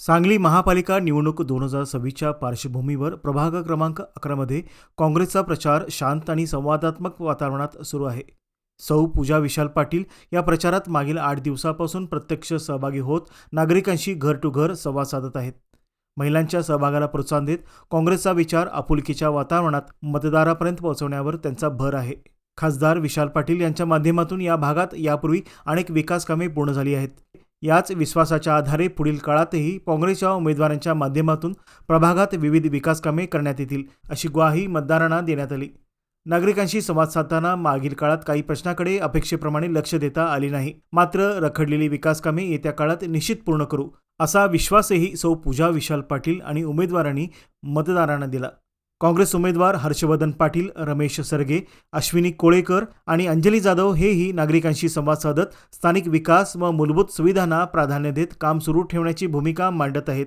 सांगली महापालिका निवडणूक 2026च्या पार्श्वभूमीवर प्रभाग क्रमांक 11 मध्ये काँग्रेसचा प्रचार शांत आणि संवादात्मक वातावरणात सुरू आहे। सौ पूजा विशाल पाटील या प्रचारात मागील 8 दिवसापासून प्रत्यक्ष सहभागी होत नागरिकांशी घर टू घर संवाद साधत आहेत। महिलांच्या सहभागाला प्रोत्साहन देत काँग्रेसचा विचार आपुलकीच्या वातावरणात मतदारापर्यंत पोहोचवण्यावर त्यांचा भर आहे। खासदार विशाल पाटील यांच्या माध्यमातून या भागात यापूर्वी अनेक विकास कामे पूर्ण झाली आहेत। याच विश्वासाच्या आधारे पुढील काळातही काँग्रेसच्या उमेदवारांच्या माध्यमातून प्रभागात विविध विकास कामे करण्यात येतील अशी ग्वाही मतदारांना देण्यात आली। नागरिकांशी संवाद साधताना मागील काळात काही प्रश्नाकडे अपेक्षेप्रमाणे लक्ष देता आले नाही, मात्र रखडलेली विकास कामे येत्या काळात निश्चित पूर्ण करू असा विश्वासही सौ पूजा विशाल पाटील आणि उमेदवारांनी मतदारांना दिला। काँग्रेस उमेदवार हर्षवर्धन पाटील, रमेश सरगे, अश्विनी कोळेकर आणि अंजली जाधव हेही नागरिकांशी संवाद साधत स्थानिक विकास व मूलभूत सुविधांना प्राधान्य देत काम सुरू ठेवण्याची भूमिका मांडत आहेत।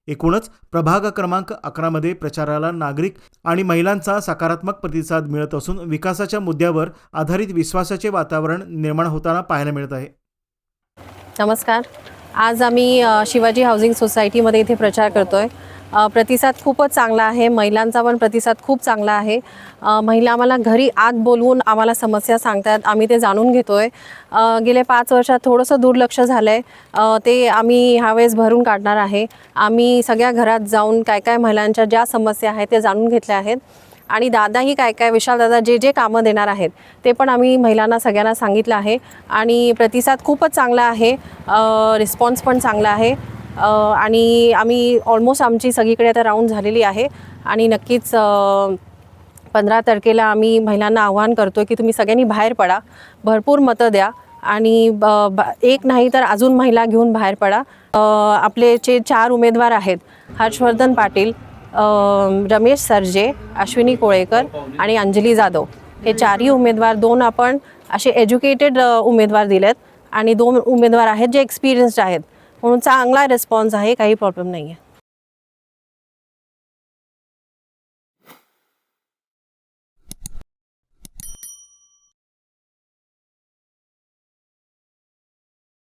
एकूणच प्रभाग क्रमांक 11 मध्ये प्रचाराला नागरिक आणि महिलांचा सकारात्मक प्रतिसाद मिळत असून विकासाच्या मुद्द्यावर आधारित विश्वासाचे वातावरण निर्माण होताना पाहायला मिळत आहे। नमस्कार, आज आम्ही शिवाजी हाऊसिंग सोसायटीमध्ये इथे प्रचार करतोय। प्रतिसाद खूपच चांगला आहे, महिलांचा पण प्रतिसाद खूप चांगला आहे। महिला आम्हाला घरी आत बोलवून आम्हाला समस्या सांगतात, आम्ही ते जाणून घेतोय। गेले 5 वर्षात थोडंसं दुर्लक्ष झालंय, ते आम्ही ह्यावेळेस भरून काढणार आहे। आम्ही सगळ्या घरात जाऊन काय काय महिलांच्या ज्या समस्या आहेत ते जाणून घेतल्या आहेत आणि दादाही काय काय विशाल दादा जे कामं देणार आहेत ते पण आम्ही महिलांना सगळ्यांना सांगितलं आहे आणि प्रतिसाद खूपच चांगला आहे, रिस्पॉन्स पण चांगला आहे आणि आम्ही ऑलमोस्ट आमची सगळीकडे आता राऊंड झालेली आहे आणि नक्कीच 15 तारखेला आम्ही महिलांना आवाहन करतो की तुम्ही सगळ्यांनी बाहेर पडा, भरपूर मतं द्या आणि एक नाही तर अजून महिला घेऊन बाहेर पडा। आपले जे 4 उमेदवार आहेत, हर्षवर्धन पाटील, रमेश सरजे, अश्विनी कोळेकर आणि अंजली जाधव, हे 4ही उमेदवार, 2 आपण असे एज्युकेटेड उमेदवार दिलेत आणि 2 उमेदवार आहेत जे एक्सपिरियन्स्ड आहेत, म्हणून चांगला रिस्पॉन्स आहे, काही प्रॉब्लेम नाही आहे।